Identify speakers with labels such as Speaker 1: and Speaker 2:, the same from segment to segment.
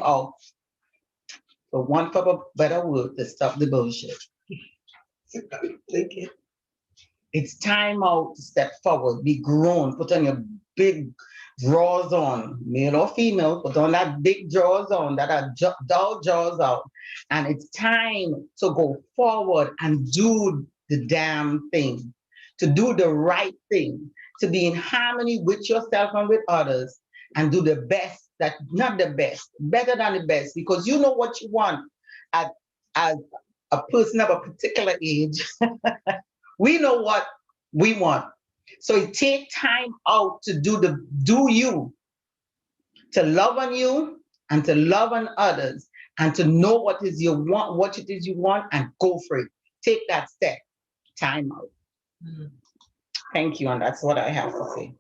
Speaker 1: out, for want of a better word, to stop the bullshit.
Speaker 2: Thank you.
Speaker 1: It's time out to step forward, be grown, put on your big drawers on, male or female, put on that big drawers on that are dull jaws out. And it's time to go forward and do the damn thing, to do the right thing, to be in harmony with yourself and with others, and do the best, that not the best, better than the best, because you know what you want at, as a person of a particular age. We know what we want. So it take time out to do you, to love on you and to love on others and to know what is you want, what it is you want, and go for it. Take that step. Time out.
Speaker 3: Mm.
Speaker 1: Thank you, and that's what I have to say.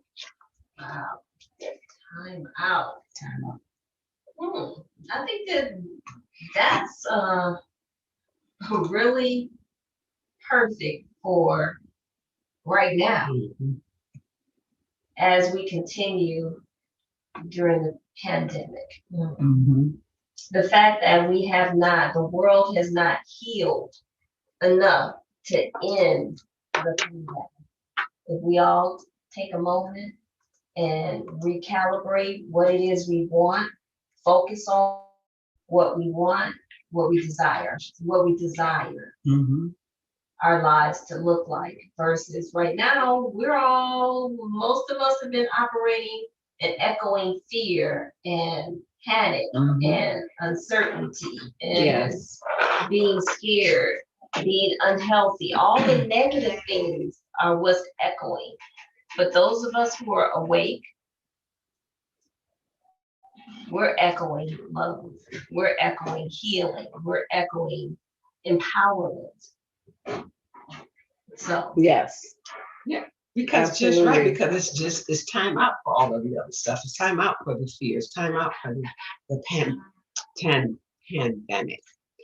Speaker 3: Wow. Time out.
Speaker 1: Time out.
Speaker 3: I think that's really perfect for right now as we continue during the pandemic.
Speaker 1: Mm-hmm.
Speaker 3: The fact that the world has not healed enough to end the pandemic. If we all take a moment and recalibrate what it is we want, focus on what we want, what we desire
Speaker 1: Mm-hmm.
Speaker 3: our lives to look like, versus right now, most of us have been operating and echoing fear and panic and uncertainty and being scared, being unhealthy. All the negative things are what's echoing. But those of us who are awake, we're echoing love, we're echoing healing, we're echoing empowerment. So
Speaker 1: Yes.
Speaker 2: Yeah, because
Speaker 1: Absolutely.
Speaker 2: just right, because it's time out for all of the other stuff. It's time out for the fear. It's time out for the pandemic.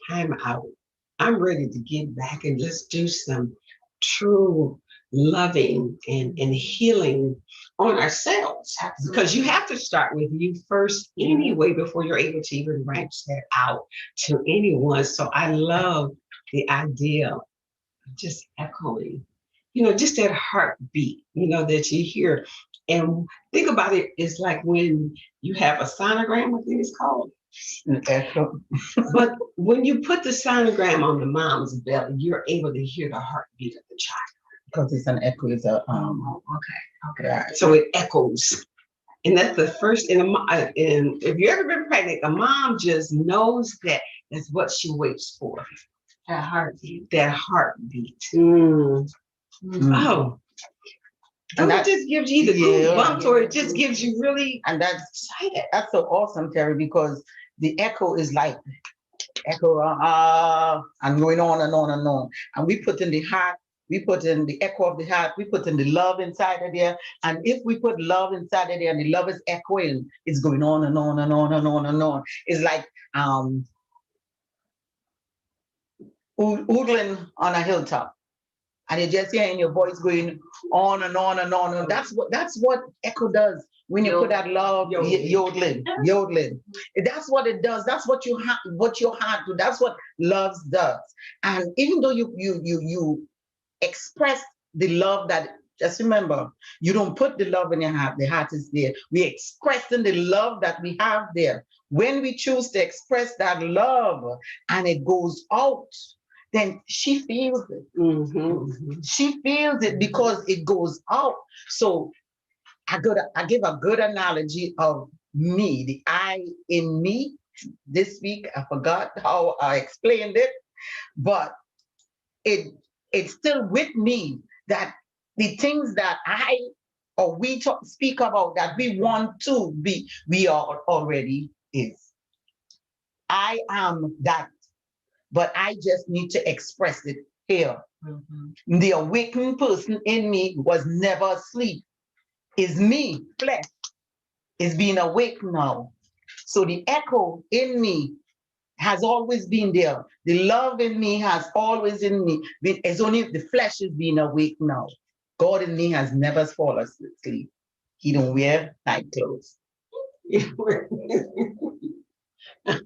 Speaker 2: Time out. I'm ready to get back and let's do some true loving and healing on ourselves. Because you have to start with you first anyway before you're able to even branch that out to anyone. So I love the idea of just echoing, just that heartbeat, that you hear. And think about it, it's like when you have a sonogram, I think it's called.
Speaker 1: Echo.
Speaker 2: But when you put the sonogram on the mom's belly, you're able to hear the heartbeat of the child.
Speaker 1: Because it's an echo, it's a
Speaker 3: okay.
Speaker 1: Right.
Speaker 2: So it echoes. And that's the first, and if you've ever been pregnant, a mom just knows that that's what she waits for.
Speaker 3: That heartbeat.
Speaker 2: That heartbeat. Oh. And that just gives you the goosebumps, or it just gives you really,
Speaker 1: and that's excited. That's so awesome, Terry, because the echo is like echo and going on and on and on. And we put in the heart, we put in the echo of the heart, we put in the love inside of there. And if we put love inside of there and the love is echoing, it's going on and on and on and on and on. It's like oodling on a hilltop. And you're just hearing your voice going on and on and on. And that's what echo does when you put that love, yodeling. That's what it does. That's what your heart do. That's what love does. And even though you express the love that, just remember, you don't put the love in your heart. The heart is there. We're expressing the love that we have there. When we choose to express that love and it goes out, then she feels it. She feels it because it goes out. So I give a good analogy of me, the I in me. This week, I forgot how I explained it, but it's still with me, that the things that we speak about that we want to be, we are already is. I am that, but I just need to express it here. The awakened person in me was never asleep. Is me, flesh, is being awake now. So the echo in me has always been there. The love in me has always in me. It's only the flesh is being awake now. God in me has never fallen asleep. He don't wear night clothes.
Speaker 3: All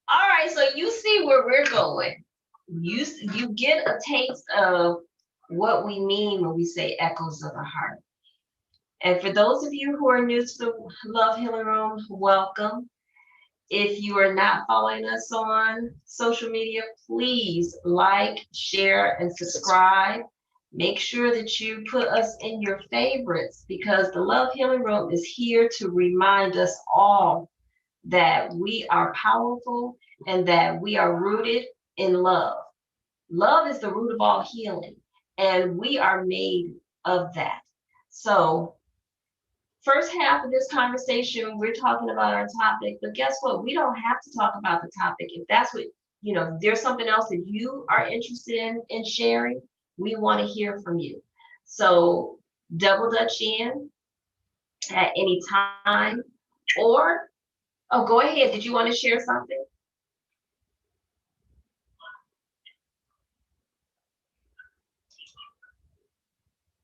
Speaker 3: right, so you see where we're going. You get a taste of what we mean when we say echoes of the heart. And for those of you who are new to the Love Healing Room, welcome. If you are not following us on social media, please like, share, and subscribe. Make sure that you put us in your favorites, because the Love Healing Room is here to remind us all that we are powerful and that we are rooted in love. Love is the root of all healing, and we are made of that. So, first half of this conversation, we're talking about our topic, but guess what? We don't have to talk about the topic. If that's what, if there's something else that you are interested in sharing, we want to hear from you. So double dutch in at any time, or, oh, go ahead. Did you want to share something?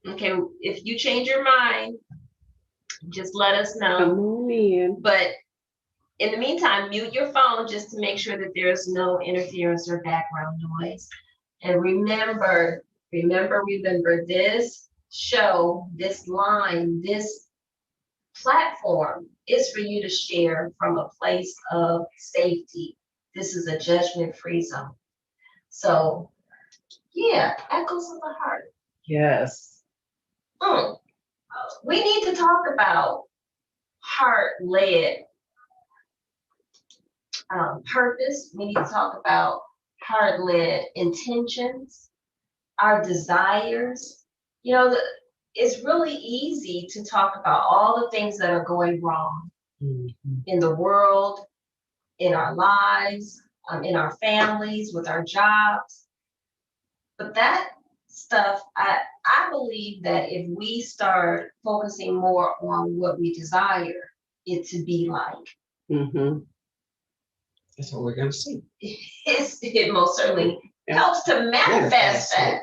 Speaker 3: Okay, if you change your mind, just let us know.
Speaker 2: Come on in.
Speaker 3: But in the meantime, mute your phone just to make sure that there's no interference or background noise. And remember, this show, this line, this platform is for you to share from a place of safety. This is a judgment-free zone. So, yeah, echoes of the heart.
Speaker 1: Yes.
Speaker 3: We need to talk about heart-led purpose. We need to talk about heart-led intentions, our desires. It's really easy to talk about all the things that are going wrong in the world, in our lives, in our families, with our jobs. But that stuff, I believe that if we start focusing more on what we desire it to be like,
Speaker 2: that's what we're going to see.
Speaker 3: It most certainly helps to manifest that.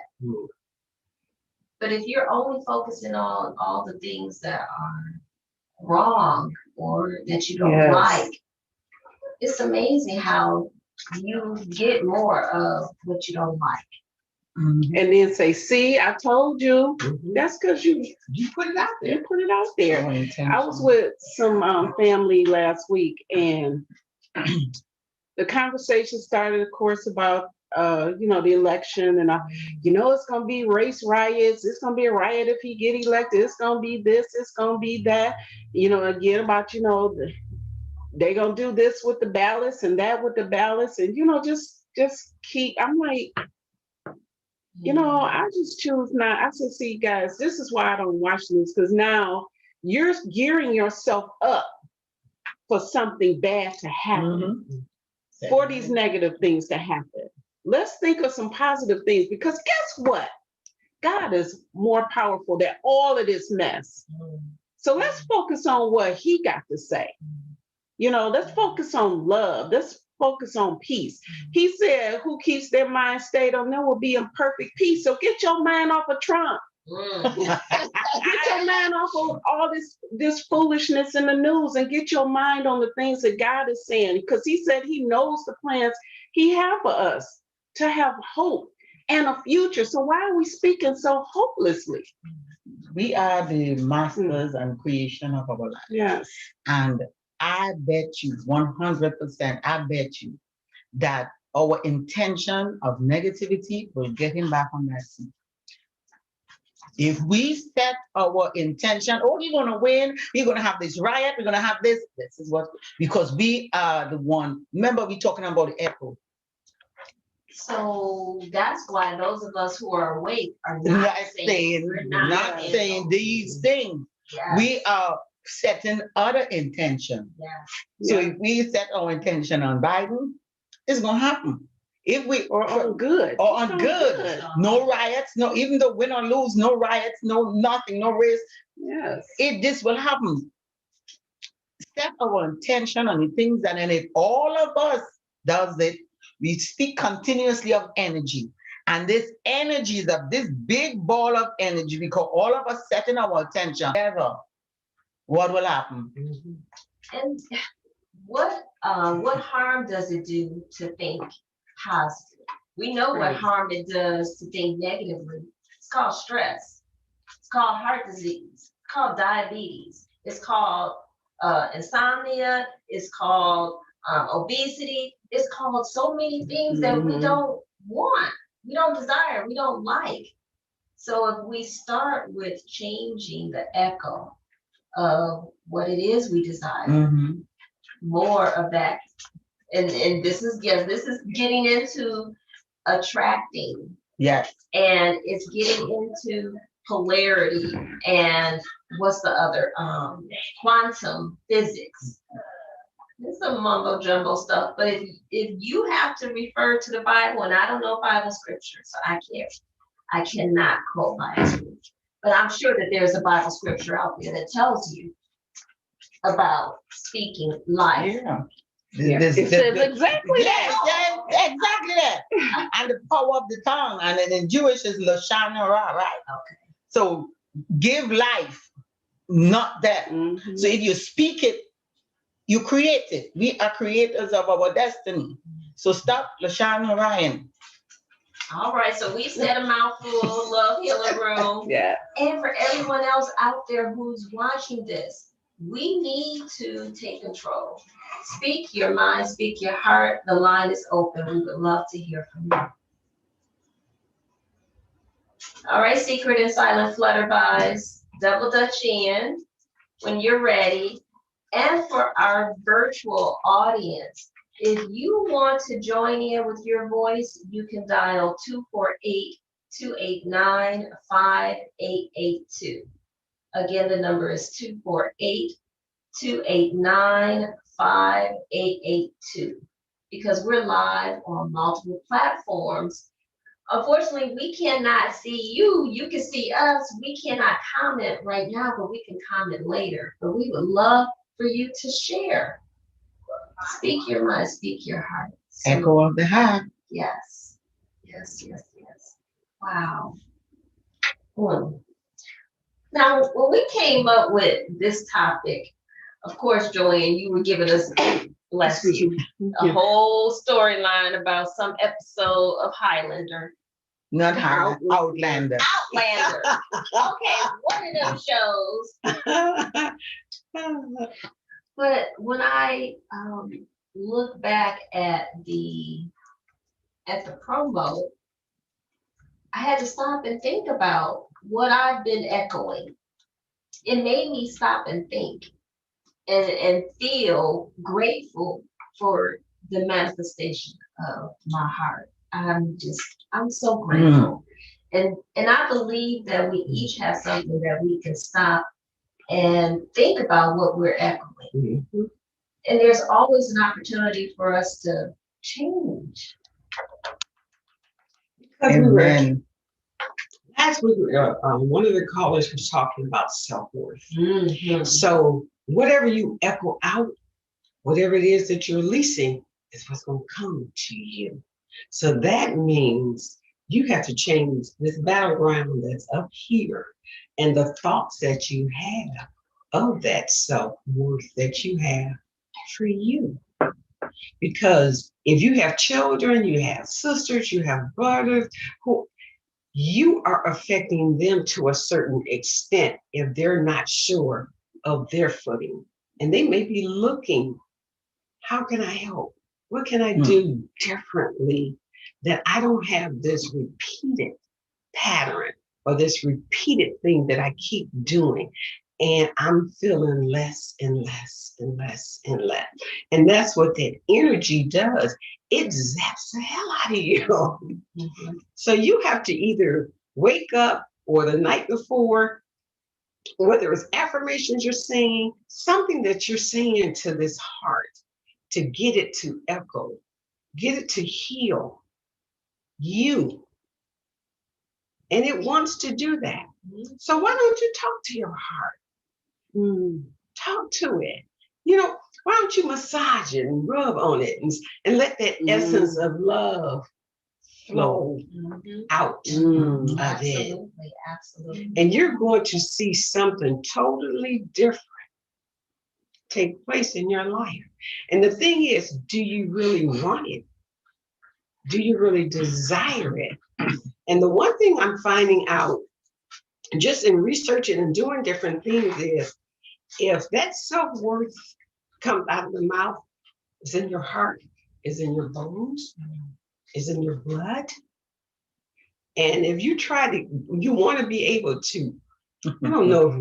Speaker 3: But if you're only focusing on all the things that are wrong or that you don't like, it's amazing how you get more of what you don't like.
Speaker 2: And then say, see, I told you. That's because you put it out there. You put it out there. I was with some family last week, and the conversation started, of course, about the election, and it's gonna be race riots. It's gonna be a riot if he get elected. It's gonna be this. It's gonna be that. Again about they're gonna do this with the ballots and that with the ballots, and just keep. I'm like, I just choose not. I said, see, guys, this is why I don't watch this, because now you're gearing yourself up for something bad to happen, for these negative things to happen. Let's think of some positive things, because guess what? God is more powerful than all of this mess. So let's focus on what he got to say. Let's focus on love. Let's focus on peace. He said, who keeps their mind stayed on them will be in perfect peace. So get your mind off of Trump. Get your mind off of all this foolishness in the news, and get your mind on the things that God is saying, because he said he knows the plans he has for us to have hope and a future. So why are we speaking so hopelessly?
Speaker 1: We are the masters and creation of our life.
Speaker 2: Yes.
Speaker 1: And I bet you 100%, I bet you that our intention of negativity will get him back on that seat. If we set our intention, we're going to win, we're going to have this riot, we're going to have this is what, because we are the one. Remember, we're talking about the echo.
Speaker 3: So that's why those of us who are awake are not saying
Speaker 1: these things.
Speaker 3: Yes.
Speaker 1: We are setting other intention.
Speaker 3: Yes.
Speaker 1: So if we set our intention on Biden, it's going to happen. If we
Speaker 2: on good,
Speaker 1: no riots, no, even though win or lose, no riots, no nothing, no risk.
Speaker 2: Yes,
Speaker 1: this will happen. Set our intention on the things, and then if all of us does it, we speak continuously of energy, and this energy is of this big ball of energy, because all of us setting our attention together, what will happen?
Speaker 3: And what harm does it do to think positive? We know what harm it does to think negatively. It's called stress. It's called heart disease. It's called diabetes. It's called insomnia. It's called obesity. It's called so many things that we don't want, we don't desire, we don't like. So if we start with changing the echo of what it is we desire, more of that, and this is getting into attracting.
Speaker 1: Yes.
Speaker 3: And it's getting into polarity and what's the other quantum physics. It's some mumbo jumbo stuff, but if you have to refer to the Bible, and I don't know Bible scripture, so I cannot quote Bible scripture, but I'm sure that there's a Bible scripture out there that tells you about speaking life.
Speaker 1: Yeah.
Speaker 3: It says exactly that.
Speaker 1: Yeah, exactly that. And the power of the tongue, and then in Jewish is Lashon Hara, right?
Speaker 3: Okay.
Speaker 1: So give life, not death. So if you speak it, you create it. We are creators of our destiny. So stop Lashon Hara.
Speaker 3: All right, so we said a mouthful, Love Healing Room.
Speaker 2: Yeah.
Speaker 3: And for everyone else out there who's watching this, we need to take control. Speak your mind, speak your heart. The line is open. We would love to hear from you. All right, secret and silent flutterbys, double dutch in when you're ready. And for our virtual audience, if you want to join in with your voice, you can dial 248-289-5882. Again, the number is 248-289-5882. Because we're live on multiple platforms. Unfortunately, we cannot see you. You can see us. We cannot comment right now, but we can comment later. But we would love for you to share. Speak your mind, speak your heart. So,
Speaker 1: echo of the heart.
Speaker 3: Yes. Wow. Now, when we came up with this topic, of course, Joanne, you were giving us, bless you, a whole storyline about some episode of Highlander.
Speaker 1: Not Outlander.
Speaker 3: Outlander. Okay, one of them shows. But when I look back at the promo, I had to stop and think about what I've been echoing. It made me stop and think and feel grateful for the manifestation of my heart. I'm so grateful. And I believe that we each have something that we can stop and think about what we're echoing. And there's always an opportunity for us to change.
Speaker 1: Amen.
Speaker 2: Last week, one of the callers was talking about self-worth. So whatever you echo out, whatever it is that you're releasing is what's going to come to you. So that means you have to change this battleground that's up here and the thoughts that you have of that self-worth that you have for you. Because if you have children, you have sisters, you have brothers, who you are affecting them to a certain extent if they're not sure of their footing. And they may be looking, how can I help? What can I do differently that I don't have this repeated pattern or this repeated thing that I keep doing? And I'm feeling less and less and less and less. And that's what that energy does. It zaps the hell out of you. So you have to either wake up or the night before, whether it's affirmations you're saying, something that you're saying to this heart to get it to echo, get it to heal you. And it wants to do that. So why don't you talk to your heart? Talk to it. Why don't you massage it and rub on it and let that essence of love flow out of it.
Speaker 3: Absolutely.
Speaker 2: And you're going to see something totally different take place in your life. And the thing is, do you really want it? Do you really desire it? And the one thing I'm finding out just in researching and doing different things is if that self-worth comes out of the mouth, it's in your heart, is in your bones, is in your blood. And if you try to, you want to be able to, I don't know if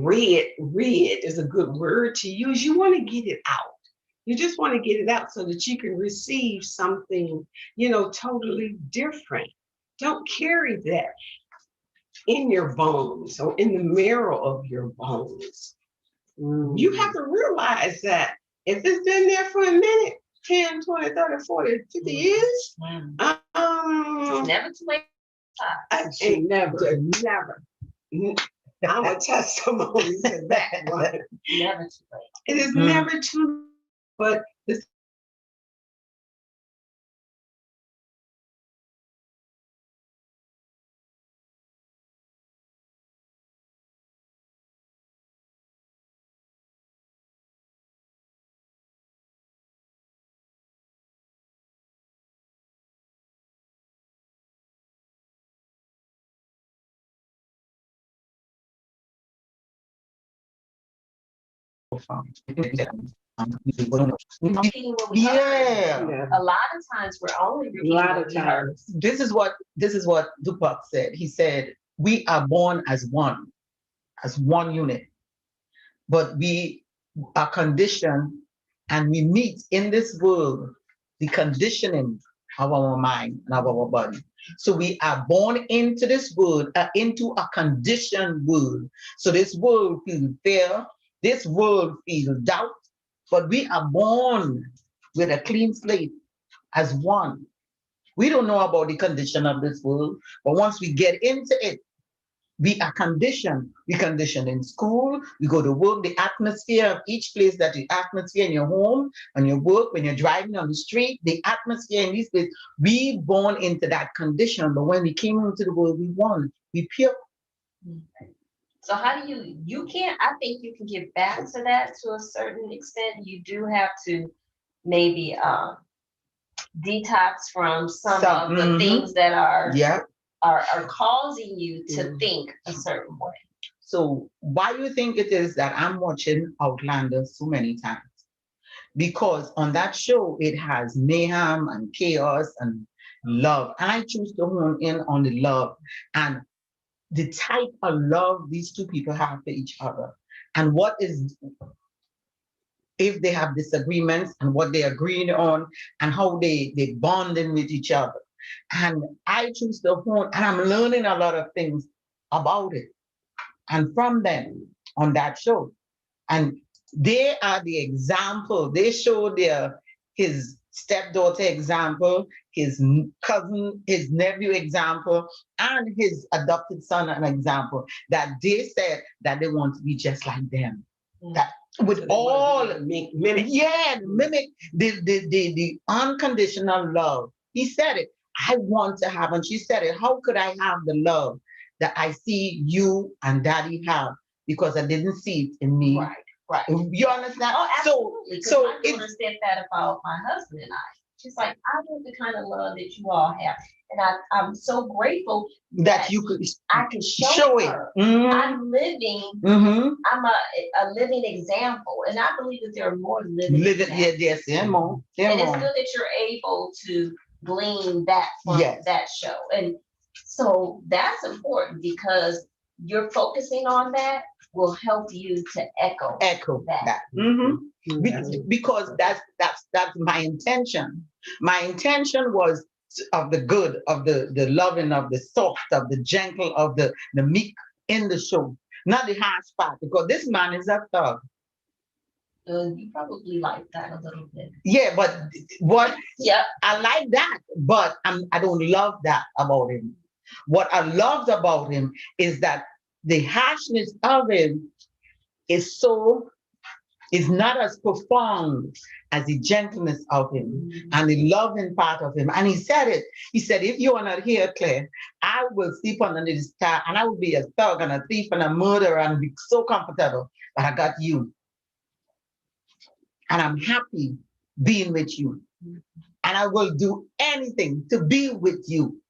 Speaker 2: read is a good word to use. You want to get it out. You just want to get it out so that you can receive something, totally different. Don't carry that in your bones or in the marrow of your bones. You have to realize that if it's been there for a minute, 10, 20, 30, 40, 50 years,
Speaker 3: It's never too late.
Speaker 2: Never. I'm a testimony to that one.
Speaker 3: Never too late.
Speaker 2: It is never too late, but the
Speaker 3: Repeating what we heard. A lot of times we're only repeating what we heard.
Speaker 1: This is what Tupac said. He said, we are born as one unit, but we are conditioned and we meet in this world the conditioning of our mind and of our body. So we are born into this world, into a conditioned world. So this world feels fear, this world feels doubt, but we are born with a clean slate as one. We don't know about the condition of this world, but once we get into it, we are conditioned. We conditioned in school, we go to work, the atmosphere of each place, that the atmosphere in your home, on your work, when you're driving on the street, the atmosphere in these places, we born into that condition. But when we came into the world, we won. We pure.
Speaker 3: So how do you can't, I think you can get back to that to a certain extent. You do have to maybe detox from some of the things that are causing you to think a certain way.
Speaker 1: So why do you think it is that I'm watching Outlander so many times? Because on that show, it has mayhem and chaos and love. And I choose to hone in on the love and the type of love these two people have for each other. And what is, if they have disagreements and what they're agreeing on and how they bonding with each other. And I choose to hone, and I'm learning a lot of things about it. And from them on that show. And they are the example. They show his stepdaughter example, his cousin, his nephew example, and his adopted son an example, that they said that they want to be just like them. That with all mimic the unconditional love. He said it. I want to have, and she said it. How could I have the love that I see you and Daddy have? Because I didn't see it in me.
Speaker 3: Right.
Speaker 1: You understand?
Speaker 3: Oh, absolutely.
Speaker 1: So
Speaker 3: my daughter said that about my husband and I. She's like, I want the kind of love that you all have. And I'm so grateful
Speaker 1: that you could,
Speaker 3: I can show her. I'm living, I'm a living example. And I believe that there are more living examples.
Speaker 1: Yes, and more.
Speaker 3: And it's good that you're able to glean that from that show. And so that's important because you're focusing on that will help you to echo that.
Speaker 1: Because that's my intention. My intention was of the good, of the loving, of the soft, of the gentle, of the meek in the show, not the harsh part, because this man is a thug.
Speaker 3: You probably like that a little bit.
Speaker 1: Yeah, but I like that, but I don't love that about him. What I loved about him is that the harshness of him is not as profound as the gentleness of him and the loving part of him. And he said it. He said, if you are not here, Claire, I will sleep underneath the star and I will be a thug and a thief and a murderer and be so comfortable, but I got you. and I'm happy being with you. And I will do anything to be with you.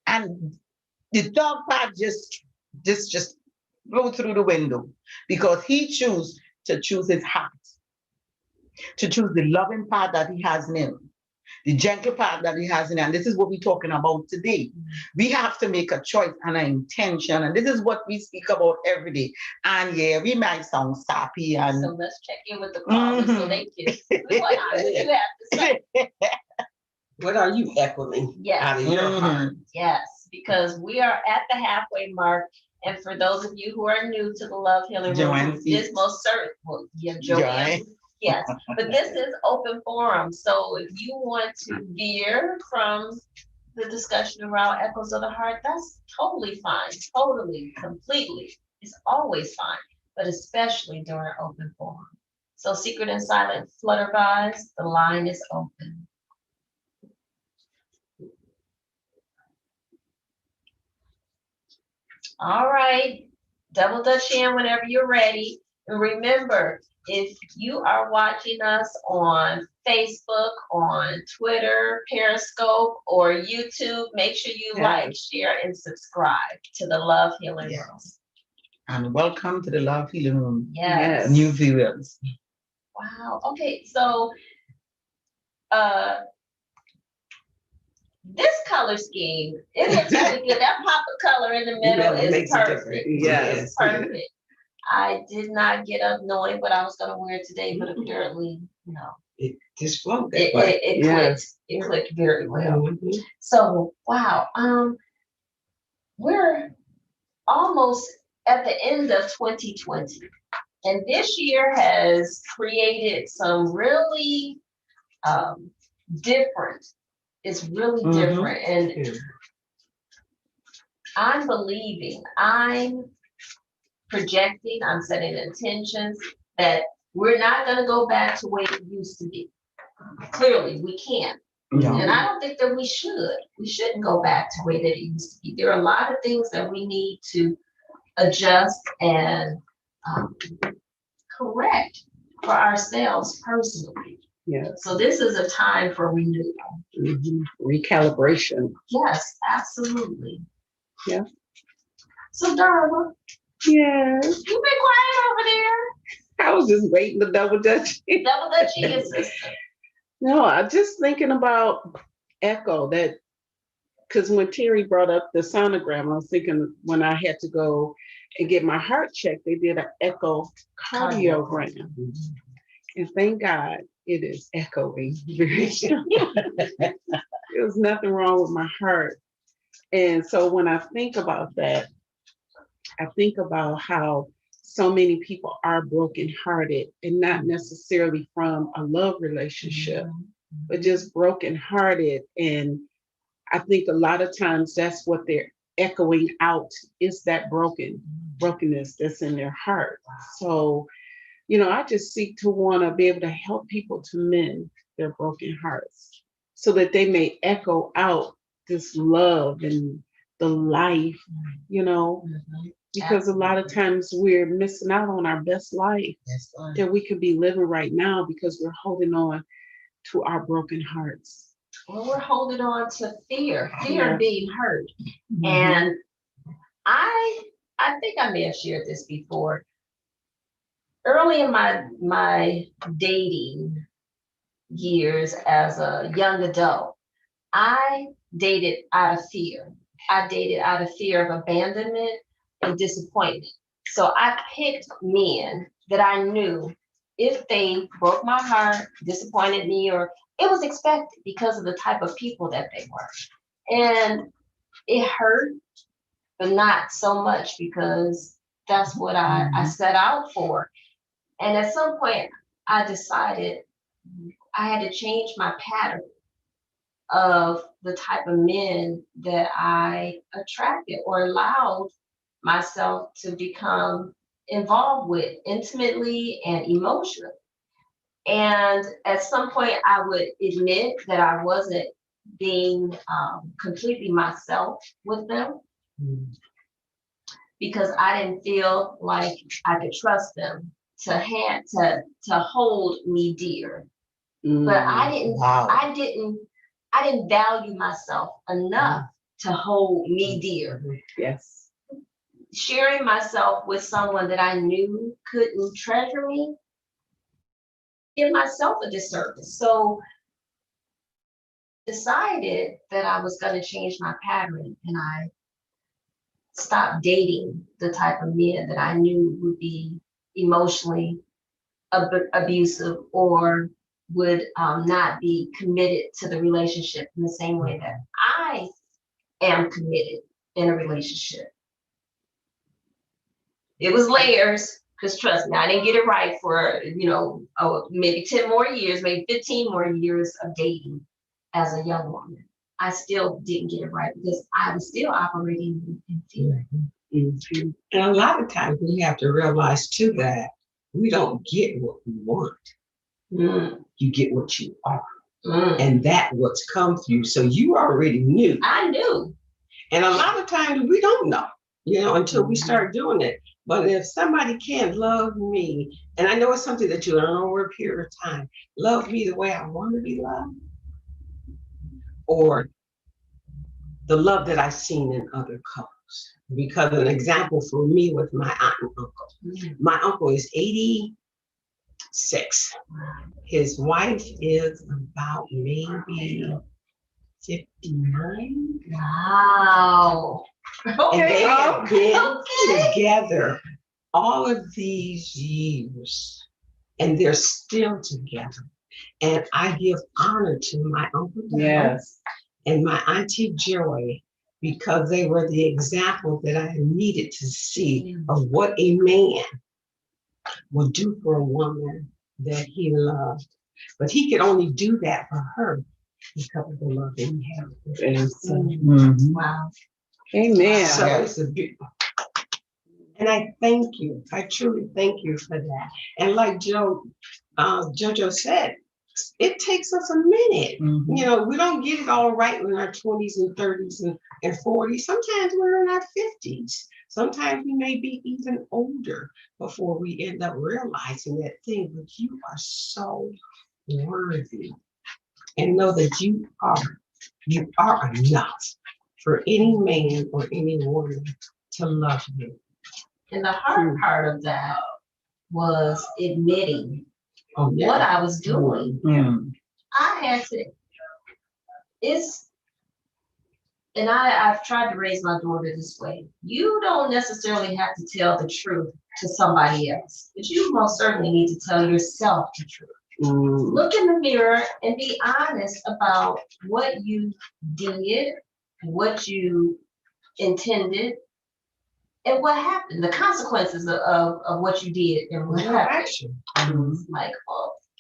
Speaker 1: And the dog part just blow through the window because he choose his heart, to choose the loving part that he has in him, the gentle part that he has in him. And this is what we're talking about today. We have to make a choice and an intention. And this is what we speak about every day. And yeah, we might sound sappy. And
Speaker 3: so let's check in with the callers so they can what you have to say.
Speaker 2: What are you echoing out of your heart?
Speaker 3: Yes, because we are at the halfway mark. And for those of you who are new to the Love Healing Room, this most certain, well, yeah, Joanne. Yes, but this is open forum. So if you want to veer from the discussion around echoes of the heart, that's totally fine. Totally, completely. It's always fine, but especially during open forum. So secret and silent flutterbies, the line is open. All right, double dutch in whenever you're ready. And remember, if you are watching us on Facebook, on Twitter, Periscope, or YouTube, make sure you like, share, and subscribe to the Love Healing Room.
Speaker 1: And welcome to the Love Healing Room.
Speaker 3: Yes.
Speaker 1: New viewers.
Speaker 3: Wow. Okay, so this color scheme, it looks really good. That pop of color in the middle is perfect.
Speaker 2: Yes,
Speaker 3: perfect. I did not get up knowing what I was going to wear today, but apparently,
Speaker 2: it just flowed.
Speaker 3: It clicked. It clicked very well. So, wow. We're almost at the end of 2020, and this year has created some really different. It's really different, and I'm believing, I'm projecting, I'm setting intentions that we're not going to go back to where it used to be. Clearly, we can't. And I don't think that we should. We shouldn't go back to where that it used to be. There are a lot of things that we need to adjust and correct for ourselves personally.
Speaker 2: Yeah.
Speaker 3: So this is a time for renewal.
Speaker 2: Recalibration.
Speaker 3: Yes, absolutely.
Speaker 2: Yeah.
Speaker 3: So Darla.
Speaker 2: Yes.
Speaker 3: You been quiet over there.
Speaker 2: I was just waiting to double dutch.
Speaker 3: Double dutch in, sister.
Speaker 2: No, I'm just thinking about echo that, because when Terry brought up the sonogram, I was thinking when I had to go and get my heart checked, they did an echocardiogram. And thank God it is echoing very strong. There was nothing wrong with my heart. And so when I think about that, I think about how so many people are brokenhearted, and not necessarily from a love relationship, but just brokenhearted. And I think a lot of times that's what they're echoing out, is that brokenness that's in their heart. So, I just seek to want to be able to help people to mend their broken hearts so that they may echo out this love and the life, because a lot of times we're missing out on our best life that we could be living right now because we're holding on to our broken hearts.
Speaker 3: Well, we're holding on to fear of being hurt. And I think I may have shared this before. Early in my dating years as a young adult, I dated out of fear. I dated out of fear of abandonment and disappointment. So I picked men that I knew if they broke my heart, disappointed me, or it was expected because of the type of people that they were. And it hurt, but not so much because that's what I set out for. And at some point, I decided I had to change my pattern of the type of men that I attracted or allowed myself to become involved with intimately and emotionally. And at some point, I would admit that I wasn't being completely myself with them because I didn't feel like I could trust them to hold me dear. But I didn't
Speaker 1: Wow.
Speaker 3: I didn't value myself enough to hold me dear.
Speaker 2: Yes.
Speaker 3: Sharing myself with someone that I knew couldn't treasure me, did myself a disservice. So decided that I was going to change my pattern, and I stopped dating the type of men that I knew would be emotionally abusive or would not be committed to the relationship in the same way that I am committed in a relationship. It was layers, because trust me, I didn't get it right for, maybe 10 more years, maybe 15 more years of dating as a young woman. I still didn't get it right because I was still operating in fear.
Speaker 2: Mm-hmm. And a lot of times we have to realize too that we don't get what we want. You get what you are. And that what's come through. So you already knew.
Speaker 3: I knew.
Speaker 2: And a lot of times we don't know, until we start doing it. But if somebody can't love me, and I know it's something that you learn over a period of time, love me the way I want to be loved, or the love that I've seen in other couples. Because an example for me with my aunt and uncle. My uncle is 86. His wife is about maybe 59.
Speaker 3: Wow.
Speaker 2: And they have been together all of these years, and they're still together. And I give honor to my uncle and my auntie Joy, because they were the example that I needed to see of what a man will do for a woman that he loved. But he could only do that for her because of the love that he had.
Speaker 3: Wow.
Speaker 2: Amen. So it's a beautiful. And I thank you. I truly thank you for that. And like JoJo said, it takes us a minute. We don't get it all right in our 20s and 30s and 40s. Sometimes we're in our 50s. Sometimes we may be even older before we end up realizing that thing. But you are so worthy. And know that you are enough for any man or any woman to love you.
Speaker 3: And the hard part of that was admitting what I was doing. I had to, I've tried to raise my daughter this way. You don't necessarily have to tell the truth to somebody else, but you most certainly need to tell yourself the truth. Look in the mirror and be honest about what you did, what you intended, and what happened, the consequences of what you did and what happened. Like,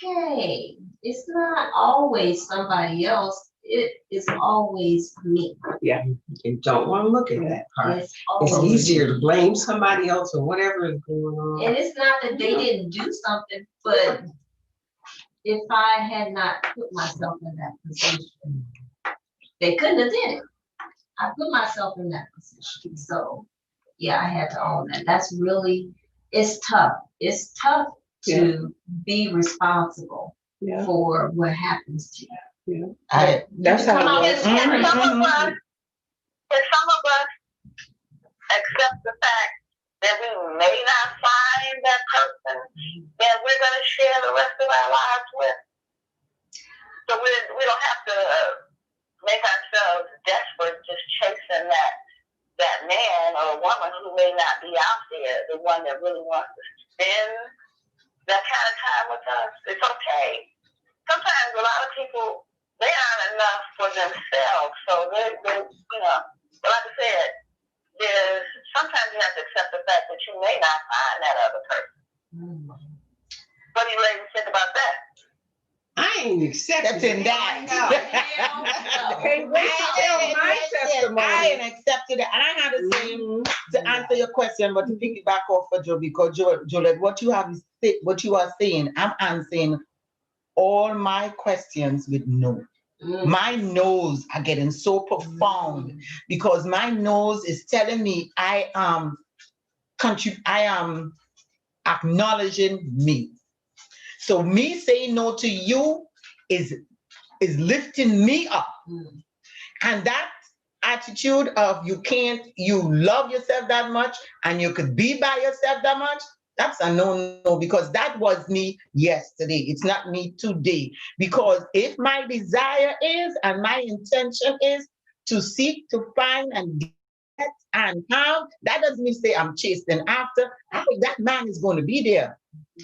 Speaker 3: okay, it's not always somebody else. It is always me.
Speaker 2: Yeah, you don't want to look at that part. It's easier to blame somebody else or whatever is going on.
Speaker 3: And it's not that they didn't do something, but if I had not put myself in that position, they couldn't have did it. I put myself in that position. So yeah, I had to own that. That's really, it's tough. It's tough to be responsible for what happens to you.
Speaker 1: That's how it is.
Speaker 4: Some of us accept the fact that we may not find that person that we're going to share the rest of our lives with. So we don't have to make ourselves desperate just chasing that man or woman who may not be out there, the one that really wants to spend that kind of time with us. It's okay. Sometimes a lot of people, they aren't enough for themselves. So they but like I said, sometimes you have to accept the fact that you may not find that other person. What do you ladies think about that?
Speaker 2: I ain't accepting that.
Speaker 1: Hey, wait I ain't accepted it. And I had to say, to answer your question, but to piggyback off of Joe, because Jolette, what you are saying, I'm answering all my questions with no. My no's are getting so profound because my nose is telling me I am acknowledging me. So me saying no to you is lifting me up. And that attitude of you love yourself that much and you could be by yourself that much, that's a no, because that was me yesterday. It's not me today. Because if my desire is and my intention is to seek, to find, and get and have, that doesn't mean say I'm chasing after. That man is going to be there.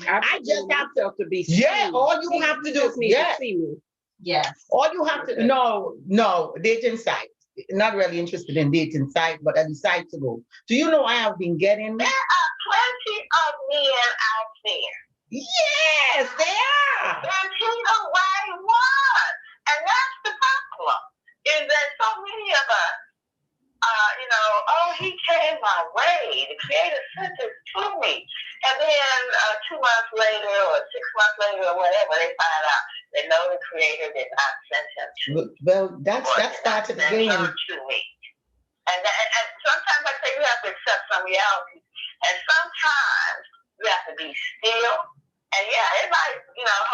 Speaker 1: I just have to
Speaker 2: be
Speaker 1: seen. Yeah, all you have to do is
Speaker 2: to see me.
Speaker 3: Yes.
Speaker 1: All you have to no dating site. Not really interested in dating site, but I decide to go. Do you know I have been getting?
Speaker 4: There are plenty of men out there.
Speaker 1: Yes, they are.
Speaker 4: And he's the right one. And that's the problem. Is that so many of us, he came my way. The Creator sent it to me. And then 2 months later or 6 months later or whatever, they find out they know the Creator did not send him to me.
Speaker 1: Well, that started again.
Speaker 4: To me. And sometimes I say you have to accept some reality. And sometimes you have to be still. And yeah, it might,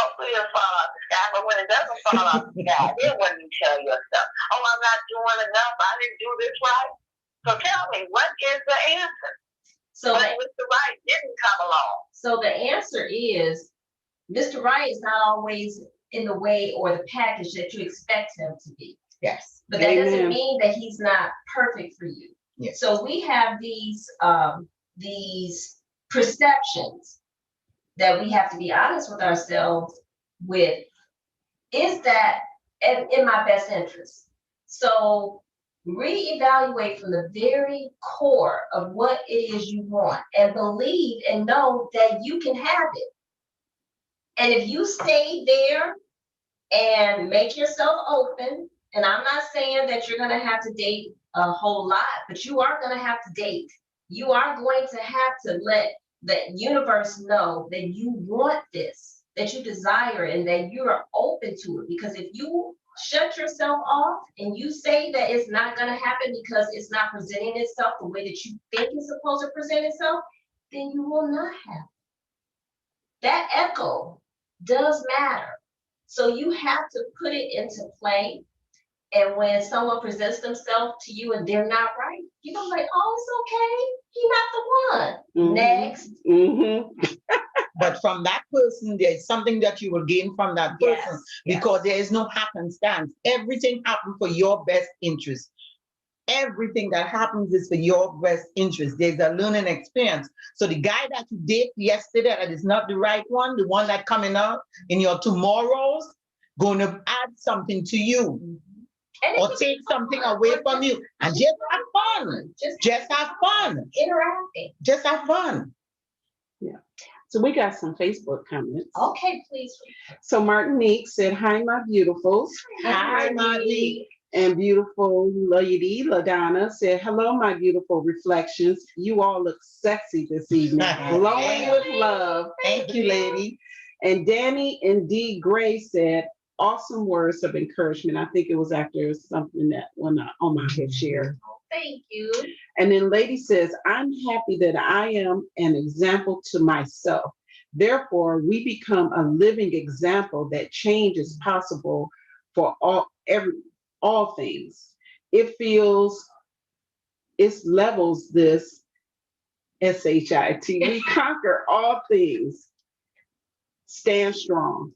Speaker 4: hopefully it'll fall off the sky. But when it doesn't fall off the sky, then what do you tell yourself? Oh, I'm not doing enough. I didn't do this right. So tell me, what is the answer?
Speaker 3: So
Speaker 4: when Mr. Wright didn't come along.
Speaker 3: So the answer is Mr. Wright is not always in the way or the package that you expect him to be.
Speaker 1: Yes.
Speaker 3: But that doesn't mean that he's not perfect for you.
Speaker 1: Yes.
Speaker 3: So we have these perceptions that we have to be honest with ourselves with. Is that in my best interest? So reevaluate from the very core of what it is you want and believe and know that you can have it. And if you stay there and make yourself open, and I'm not saying that you're going to have to date a whole lot, but you are going to have to date. You are going to have to let the universe know that you want this, that you desire, and that you are open to it. Because if you shut yourself off and you say that it's not going to happen because it's not presenting itself the way that you think it's supposed to present itself, then you will not have it. That echo does matter. So you have to put it into play. And when someone presents themselves to you and they're not right, you don't like, oh, it's okay. He's not the one. Next.
Speaker 1: But from that person, there's something that you will gain from that person, because there is no happenstance. Everything happens for your best interest. Everything that happens is for your best interest. There's a learning experience. So the guy that you did yesterday that is not the right one, the one that coming out in your tomorrows, going to add something to you. Or take something away from you. And just have fun. Just have fun.
Speaker 3: Interacting.
Speaker 1: Just have fun.
Speaker 2: Yeah. So we got some Facebook comments.
Speaker 3: Okay, please.
Speaker 2: So Martinique said, hi, my beautifuls.
Speaker 1: Hi, Martinique.
Speaker 2: And beautiful lady LaDonna said, hello, my beautiful reflections. You all look sexy this evening. Glowing with love.
Speaker 1: Thank you, lady.
Speaker 2: And Danny and D. Gray said, awesome words of encouragement. I think it was after something that when Omar had shared.
Speaker 3: Thank you.
Speaker 2: And then Lady says, I'm happy that I am an example to myself. Therefore, we become a living example that change is possible for all things. It levels this SHIT. We conquer all things. Stand strong.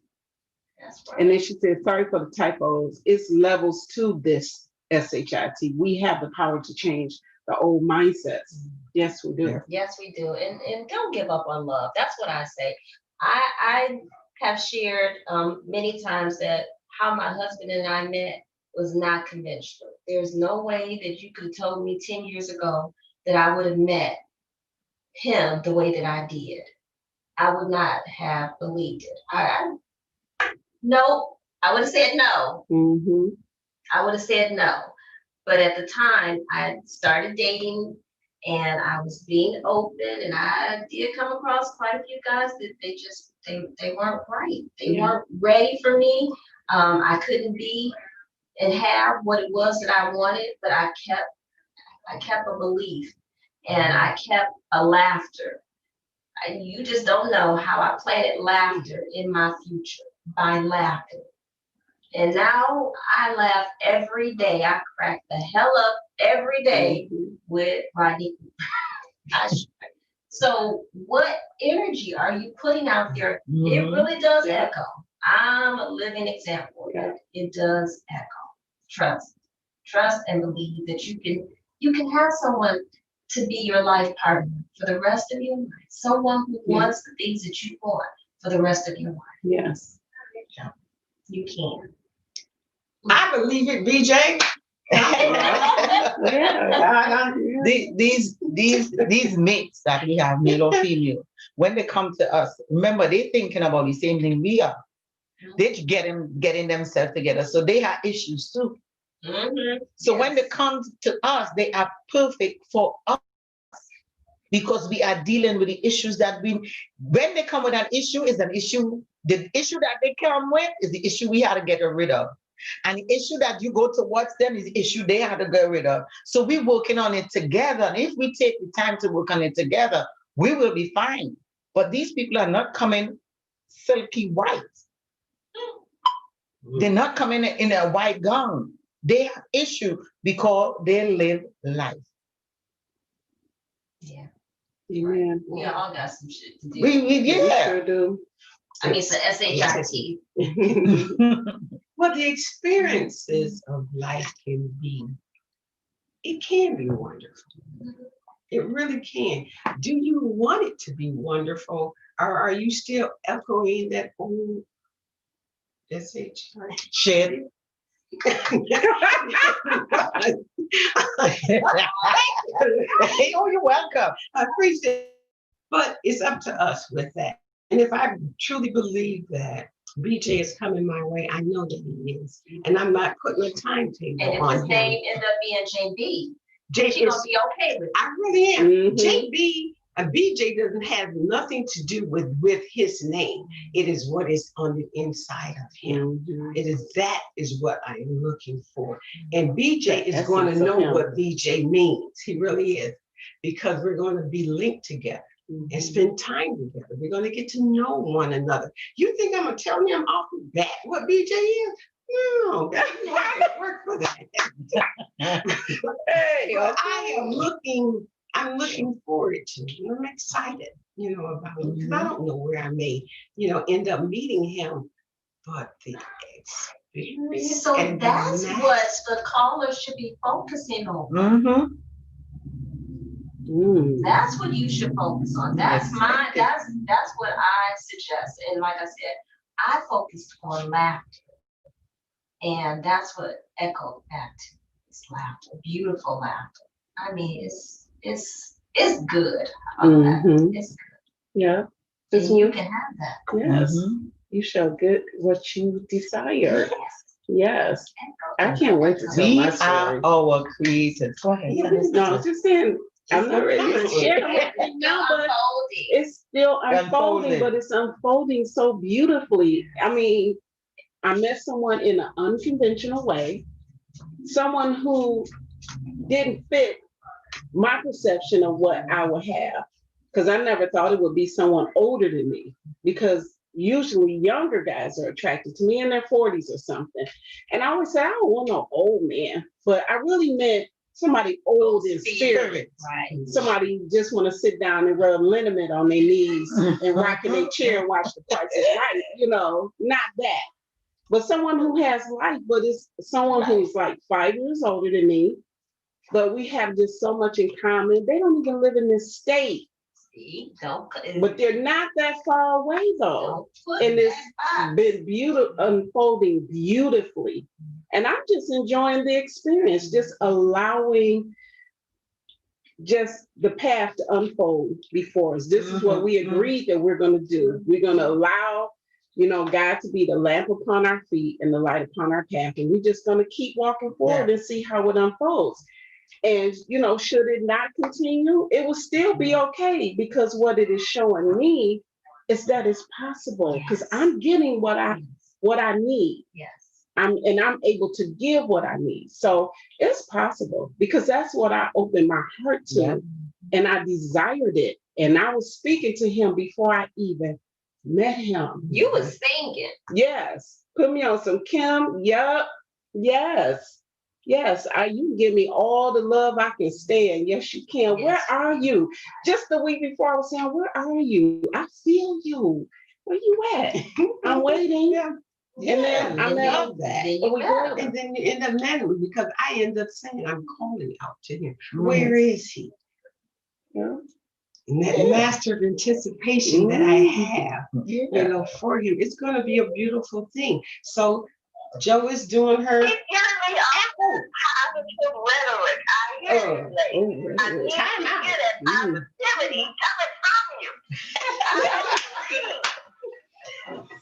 Speaker 3: That's right.
Speaker 2: And then she said, sorry for the typos. It's levels to this SHIT. We have the power to change the old mindsets. Yes, we do.
Speaker 3: Yes, we do. And don't give up on love. That's what I say. I have shared many times that how my husband and I met was not conventional. There's no way that you could have told me 10 years ago that I would have met him the way that I did. I would not have believed it. No, I would have said no. I would have said no. But at the time, I started dating and I was being open, and I did come across quite a few guys that they weren't right. They weren't ready for me. I couldn't be and have what it was that I wanted, but I kept a belief, and I kept a laughter. You just don't know how I planted laughter in my future by laughing. And now I laugh every day. I crack the hell up every day with Rodney. So what energy are you putting out there? It really does echo. I'm a living example of that. It does echo. Trust and believe that you can have someone to be your life partner for the rest of your life. Someone who wants the things that you want for the rest of your life.
Speaker 2: Yes.
Speaker 3: You can.
Speaker 2: I believe it, BJ.
Speaker 1: These mates that we have, male or female, when they come to us, remember they're thinking about the same thing we are. They're getting themselves together, so they have issues too. So when they come to us, they are perfect for us because we are dealing with the issues that when they come with an issue, is an issue. The issue that they come with is the issue we had to get rid of. And the issue that you go towards them is the issue they had to get rid of. So we're working on it together. And if we take the time to work on it together, we will be fine. But these people are not coming silky white. They're not coming in a white gown. They have issue because they live life.
Speaker 3: Yeah.
Speaker 2: Amen.
Speaker 3: We all got some shit to do.
Speaker 2: We sure do.
Speaker 3: I mean, it's a SHIT.
Speaker 2: Well, the experiences of life it can be wonderful. It really can. Do you want it to be wonderful, or are you still echoing that old SHIT?
Speaker 1: Shit. Oh, you're welcome.
Speaker 2: I appreciate it. But it's up to us with that. And if I truly believe that BJ is coming my way, I know that he is. And I'm not putting a timetable
Speaker 3: and if
Speaker 2: on
Speaker 3: his
Speaker 2: him.
Speaker 3: name end up being JB,
Speaker 2: Jay
Speaker 3: she's gonna be okay with it.
Speaker 2: I really am. JB and BJ doesn't have nothing to do with his name. It is what is on the inside of him. That is what I am looking for. And BJ is going to know what BJ means. He really is. Because we're going to be linked together and spend time together. We're going to get to know one another. You think I'm going to tell him off the bat what BJ is? No, that's not work for that. Hey, but I'm looking forward to it. I'm excited, about it because I don't know where I may, end up meeting him, but the experience.
Speaker 3: So that's what the caller should be focusing on. That's what you should focus on. That's what I suggest. And like I said, I focused on laughter. And that's what echoed back to this laughter, beautiful laughter. I mean, it's good. It's good.
Speaker 5: Yeah.
Speaker 3: And you can have that.
Speaker 5: Yes. You shall get what you desire. Yes. I can't wait to tell my story.
Speaker 1: We are our creators. Go ahead.
Speaker 5: No, I was just saying, I'm not ready to share everything now, but it's still unfolding, but it's unfolding so beautifully. I mean, I met someone in an unconventional way, someone who didn't fit my perception of what I would have, because I never thought it would be someone older than me, because usually younger guys are attracted to me in their 40s or something. And I always say, I don't want no old man, but I really meant somebody old in spirit.
Speaker 3: Right.
Speaker 5: Somebody just want to sit down and rub liniment on their knees and rock in their chair and watch The Price is Right, not that. But someone who has life, but it's someone who's like 5 years older than me, but we have just so much in common. They don't even live in this state. But they're not that far away though. And it's been unfolding beautifully. And I'm just enjoying the experience, just allowing just the path to unfold before us. This is what we agreed that we're going to do. We're going to allow, God to be the lamp upon our feet and the light upon our path. And we're just going to keep walking forward and see how it unfolds. And, should it not continue, it will still be okay, because what it is showing me is that it's possible, because I'm getting what I need.
Speaker 3: Yes.
Speaker 5: I'm able to give what I need. So it's possible, because that's what I opened my heart to, and I desired it. And I was speaking to him before I even met him.
Speaker 3: You was singing.
Speaker 5: Yes. Put me on some Kim. Yup. Yes. Yes. You can give me all the love I can stand. Yes, you can.
Speaker 3: Yes.
Speaker 5: Where are you? Just the week before I was saying, where are you? I feel you. Where you at? I'm waiting.
Speaker 2: Yeah.
Speaker 5: And then
Speaker 2: I
Speaker 5: I met
Speaker 2: love that.
Speaker 3: Then you
Speaker 5: we
Speaker 3: better.
Speaker 2: And then you end up marrying because I end up saying, I'm calling out to him.
Speaker 1: Mm.
Speaker 2: Where is he?
Speaker 5: Yeah.
Speaker 2: And that
Speaker 1: Yeah.
Speaker 2: master of anticipation that I have,
Speaker 1: Yeah.
Speaker 2: you know, for him, it's going to be a beautiful thing. So Joe is doing her.
Speaker 4: Keep giving me all positive rhetoric. I hear you, lady. I need
Speaker 2: Time
Speaker 4: to
Speaker 2: out.
Speaker 4: hear that positivity coming from you.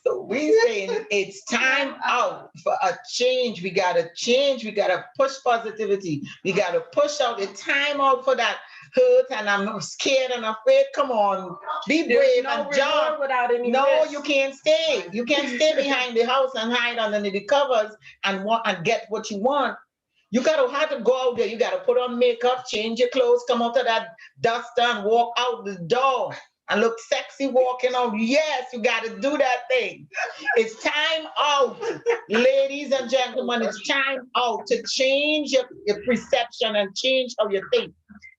Speaker 1: So we saying it's time out for a change. We gotta change. We gotta push positivity. We gotta push out. It's time out for that hurt and I'm scared and afraid. Come on, be
Speaker 5: There's
Speaker 1: brave
Speaker 5: no
Speaker 1: and jump.
Speaker 5: reward without any
Speaker 1: No,
Speaker 5: risk.
Speaker 1: you can't stay. You can't stay behind the house and hide underneath the covers and want and get what you want. You gotta have to go out there. You gotta put on makeup, change your clothes, come out of that duster and walk out the door and look sexy walking out. Yes, you gotta do that thing. It's time out, ladies and gentlemen. It's time out to change your perception and change how you think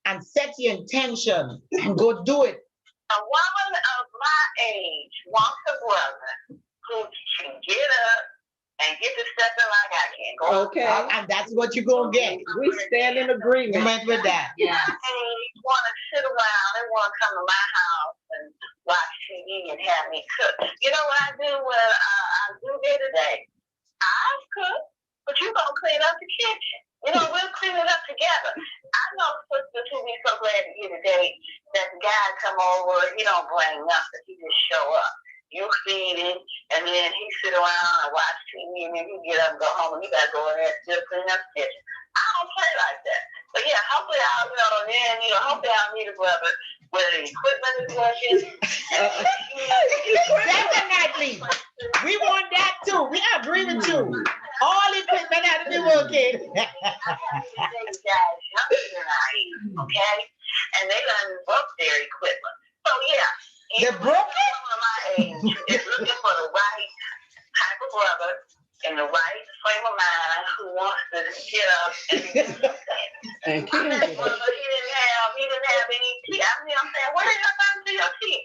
Speaker 1: and set your intention and go do it.
Speaker 4: A woman of my age wants a brother who can get up and get to stepping like I can. Go
Speaker 5: Okay.
Speaker 1: And that's what you're gonna get.
Speaker 5: We stand in agreement.
Speaker 1: You went with that.
Speaker 3: Yeah.
Speaker 4: They want to sit around and want to come to my house and watch TV and have me cook. You know what I do when I do day to day? I cook, but you're going to clean up the kitchen. You know, we'll clean it up together. I know sisters who be so glad to get a date that the guy come over, he don't bring nothing, he just show up. You feed him, and then he sit around and watch TV, and then he get up and go home, and you got to go in there and still clean up the kitchen. I don't play like that. But yeah, hopefully hopefully I'll meet a brother where the equipment is working.
Speaker 1: Definitely. We want that too. We agree with you. All equipment had to be working.
Speaker 4: I have these guys younger than I am, okay? And they done broke their equipment. So yeah.
Speaker 1: They broke it?
Speaker 4: Someone of my age is looking for the right type of brother in the right frame of mind who wants to get up and do something.
Speaker 5: And
Speaker 4: I met a brother, he didn't have any teeth. I mean, I'm saying, what did I do to your teeth?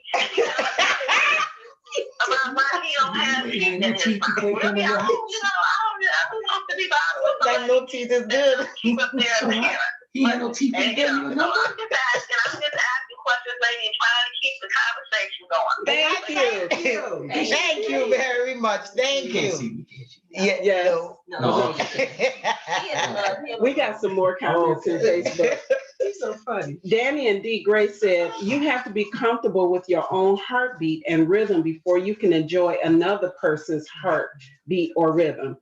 Speaker 4: About why he don't have teeth in his mouth. Really, I don't want to be bothered with
Speaker 1: Like no teeth is good.
Speaker 4: keep up their appearance.
Speaker 6: He had no teeth in him.
Speaker 4: I'm just asking questions, lady, and trying to keep the conversation going.
Speaker 1: Thank you. Thank you very much. Thank you. Yeah.
Speaker 5: Yes.
Speaker 3: No.
Speaker 6: No.
Speaker 5: We got some more comments in Facebook.
Speaker 2: He's so funny.
Speaker 5: Danny and D. Gray said, you have to be comfortable with your own heartbeat and rhythm before you can enjoy another person's heartbeat or rhythm.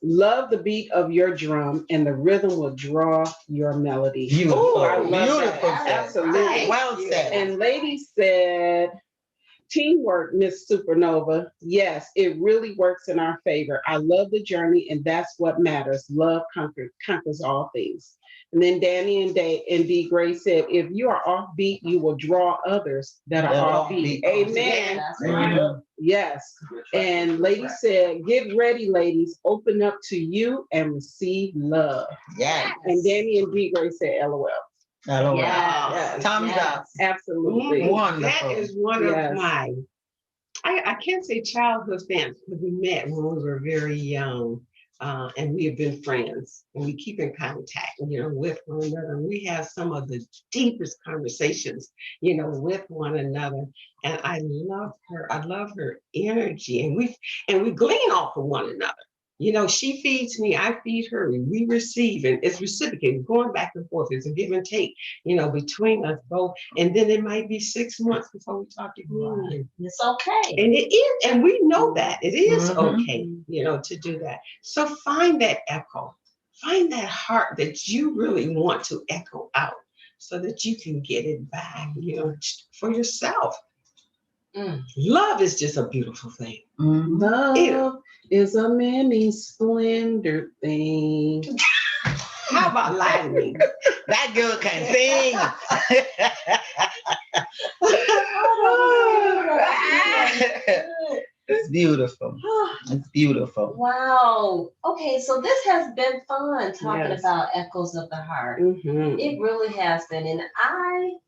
Speaker 5: Love the beat of your drum and the rhythm will draw your melody.
Speaker 1: Beautiful.
Speaker 5: Ooh, I love
Speaker 1: Beautiful
Speaker 5: that.
Speaker 1: said.
Speaker 5: Absolutely.
Speaker 1: Well said.
Speaker 5: And lady said, teamwork, Miss Supernova. Yes, it really works in our favor. I love the journey, and that's what matters. Love conquers all things. And then Danny and D. Gray said, if you are offbeat, you will draw others that are offbeat. Amen.
Speaker 3: That's right.
Speaker 5: Yes. And lady said, get ready, ladies. Open up to you and receive love.
Speaker 1: Yeah.
Speaker 5: And Danny and D. Gray said, LOL.
Speaker 1: Hello.
Speaker 3: Yes.
Speaker 1: Thumbs
Speaker 3: Yes.
Speaker 1: up.
Speaker 5: Absolutely.
Speaker 2: That
Speaker 1: Wonderful.
Speaker 2: is one
Speaker 5: Yes.
Speaker 2: of my, I can't say childhood fans because we met when we were very young. And we have been friends and we keep in contact, with one another. We have some of the deepest conversations, with one another. And I love her. I love her energy. And we glean off of one another. She feeds me, I feed her, and we receive, and it's reciprocated, going back and forth. It's a give and take, between us both. And then it might be 6 months before we talk again.
Speaker 3: It's okay.
Speaker 2: And it is, and we know that it is
Speaker 1: Mhm.
Speaker 2: okay, to do that. So find that echo, find that heart that you really want to echo out so that you can get it back, for yourself. Love is just a beautiful thing.
Speaker 5: Love is a many splendored thing.
Speaker 2: How about lightning?
Speaker 1: That girl can sing. It's beautiful. It's beautiful.
Speaker 3: Wow. Okay, so this has been fun talking
Speaker 5: Yes.
Speaker 3: about Echoes of the Heart.
Speaker 5: Mhm.
Speaker 3: It really has been, and I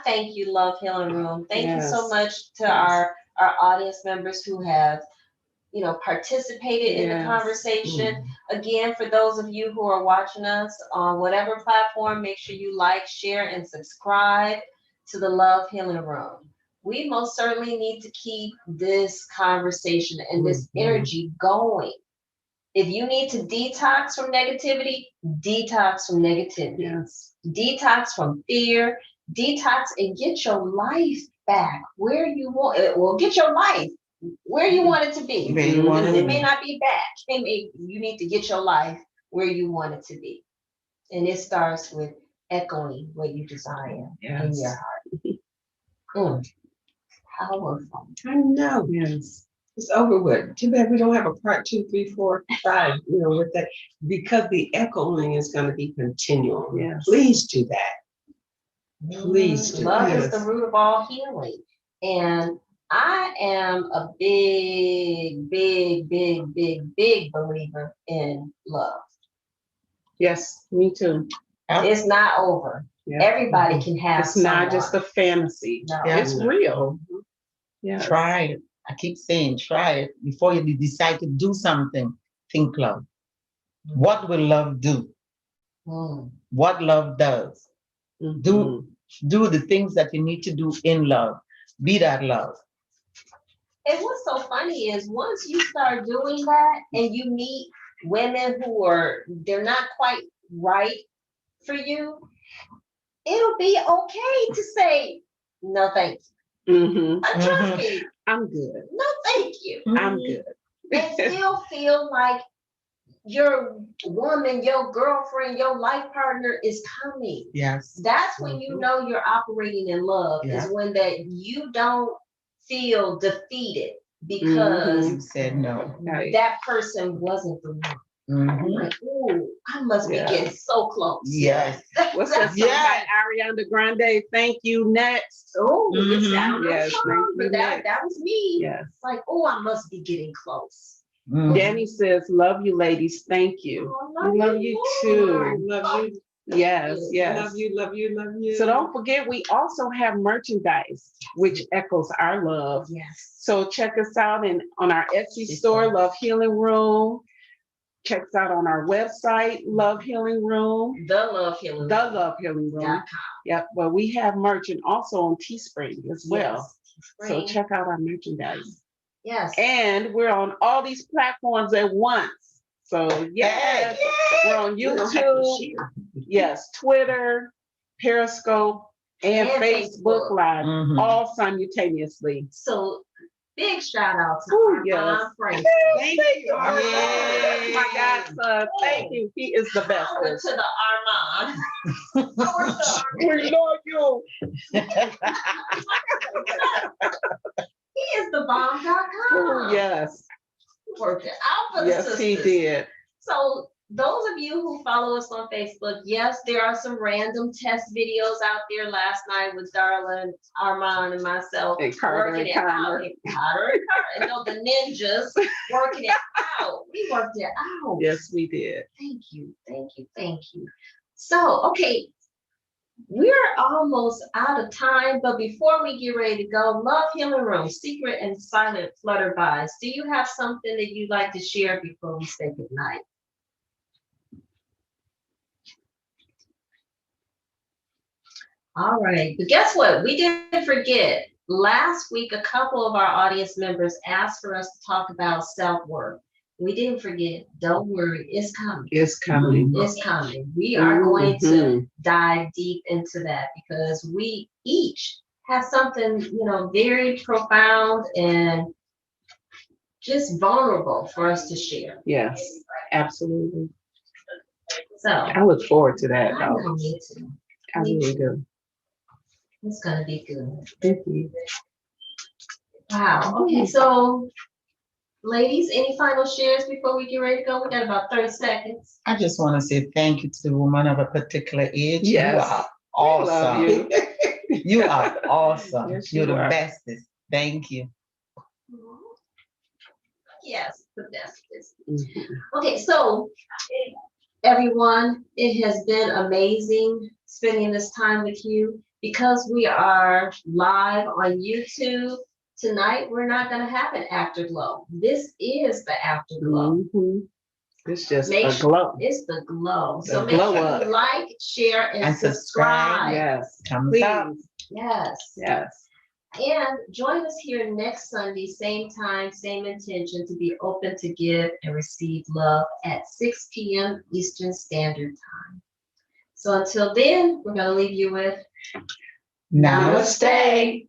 Speaker 3: thank you, Love Healing Room. Thank you so
Speaker 5: Yes.
Speaker 3: much to our audience members who have, participated in the
Speaker 5: Yes.
Speaker 3: conversation. Again, for those of you who are watching us on whatever platform, make sure you like, share, and subscribe to the Love Healing Room. We most certainly need to keep this conversation and this energy going. If you need to detox from negativity, detox from negativity.
Speaker 5: Yes.
Speaker 3: Detox from fear, detox and get your life back where you want it. Well, get your life where you want it to be.
Speaker 1: Where you want it to
Speaker 3: It may
Speaker 1: be.
Speaker 3: not be back. You need to get your life where you want it to be. And it starts with echoing what you desire in
Speaker 5: Yes.
Speaker 3: your heart. Powerful.
Speaker 2: I know.
Speaker 5: Yes.
Speaker 2: It's over with. Too bad we don't have a part 2, 3, 4, 5, with that. Because the echoing is going to be continual.
Speaker 5: Yes.
Speaker 2: Please do that. Please do
Speaker 3: Love
Speaker 2: that.
Speaker 3: is the root of all healing. And I am a big, big, big, big, big believer in love.
Speaker 5: Yes, me too.
Speaker 3: It's not over.
Speaker 5: Yeah.
Speaker 3: Everybody can have
Speaker 5: It's not just a fantasy.
Speaker 3: No.
Speaker 5: It's real. Yeah.
Speaker 1: Try it. I keep saying, try it. Before you decide to do something, think love. What will love do? What love does? Do the things that you need to do in love. Be that love.
Speaker 3: And what's so funny is once you start doing that and you meet women who they're not quite right for you, it'll be okay to say, no, thank you. Trust me.
Speaker 5: I'm good.
Speaker 3: No, thank you.
Speaker 5: I'm good.
Speaker 3: And still feel like your woman, your girlfriend, your life partner is coming.
Speaker 1: Yes.
Speaker 3: That's when you know you're operating in love, is when that you don't feel defeated because
Speaker 1: You said no.
Speaker 3: that person wasn't the one. Like, ooh, I must be getting so close.
Speaker 1: Yes.
Speaker 5: What's that song by Ariana Grande? Thank you, next.
Speaker 3: Oh, I don't know
Speaker 5: Yes,
Speaker 3: the song,
Speaker 5: thank you,
Speaker 3: but that was me.
Speaker 5: Yes.
Speaker 3: Like, oh, I must be getting close.
Speaker 5: Danny says, love you, ladies. Thank you.
Speaker 3: Oh,
Speaker 5: Love you too.
Speaker 2: Love you.
Speaker 5: Yes, yes.
Speaker 2: Love you, love you, love you.
Speaker 5: So don't forget, we also have merchandise, which echoes our love.
Speaker 3: Yes.
Speaker 5: So check us out on our Etsy store, Love Healing Room. Check us out on our website, Love Healing Room.
Speaker 3: The Love Healing Room.
Speaker 5: The Love Healing Room. Yep. Well, we have merch and also on Teespring as well.
Speaker 3: Yes.
Speaker 5: So check out our merchandise.
Speaker 3: Yes.
Speaker 5: And we're on all these platforms at once. So yes, we're on YouTube, yes, Twitter, Periscope, and Facebook Live, all simultaneously.
Speaker 3: So big shout out to Armand Frank.
Speaker 5: Thank you, Armand.
Speaker 3: Yes.
Speaker 5: My godson, thank you. He is the best.
Speaker 3: Over to the Armand.
Speaker 5: We love you.
Speaker 3: He is the bomb.com.
Speaker 5: Oh, yes.
Speaker 3: He worked it out for the sisters.
Speaker 5: Yes, he did.
Speaker 3: So those of you who follow us on Facebook, yes, there are some random test videos out there. Last night with Darla, Armand, and myself
Speaker 5: and Carter
Speaker 3: working
Speaker 5: and
Speaker 3: it
Speaker 5: Connor.
Speaker 3: out. Carter and no, the ninjas working it out. We worked it out.
Speaker 5: Yes, we did.
Speaker 3: Thank you, thank you, thank you. So, okay, we're almost out of time, but before we get ready to go, Love Healing Room, secret and silent flutterbys. Do you have something that you'd like to share before we say goodnight? All right, but guess what? We didn't forget. Last week, a couple of our audience members asked for us to talk about self-worth. We didn't forget. Don't worry, it's coming.
Speaker 5: It's coming.
Speaker 3: It's coming. We are going to dive deep into that because we each have something, very profound and just vulnerable for us to share.
Speaker 5: Yes, absolutely.
Speaker 3: So
Speaker 5: I look forward to that.
Speaker 3: I know me too.
Speaker 5: I really do.
Speaker 3: It's gonna be good.
Speaker 5: Thank you.
Speaker 3: Wow. Okay, so Ladies, any final shares before we get ready to go? We got about 30 seconds.
Speaker 1: I just want to say thank you to the woman of a particular age.
Speaker 5: Yes.
Speaker 1: You are
Speaker 5: We love
Speaker 1: awesome.
Speaker 5: you.
Speaker 1: You are awesome.
Speaker 5: Yes,
Speaker 1: You're
Speaker 5: you
Speaker 1: the
Speaker 5: are.
Speaker 1: bestest. Thank you.
Speaker 3: Yes, the best is.
Speaker 5: Mhm.
Speaker 3: Okay, so everyone, it has been amazing spending this time with you. Because we are live on YouTube tonight, we're not going to have an afterglow. This is the afterglow.
Speaker 5: Mhm. It's just
Speaker 3: Make
Speaker 5: a
Speaker 3: sure-
Speaker 5: glow.
Speaker 3: It's the glow.
Speaker 5: The
Speaker 3: So make
Speaker 5: glow
Speaker 3: sure
Speaker 5: up.
Speaker 3: you like, share, and
Speaker 1: And subscribe.
Speaker 3: subscribe.
Speaker 5: Yes.
Speaker 1: Thumbs up.
Speaker 5: Please.
Speaker 3: Yes.
Speaker 5: Yes.
Speaker 3: And join us here next Sunday, same time, same intention, to be open to give and receive love at 6 p.m. Eastern Standard Time. So until then, we're going to leave you with
Speaker 1: Namaste.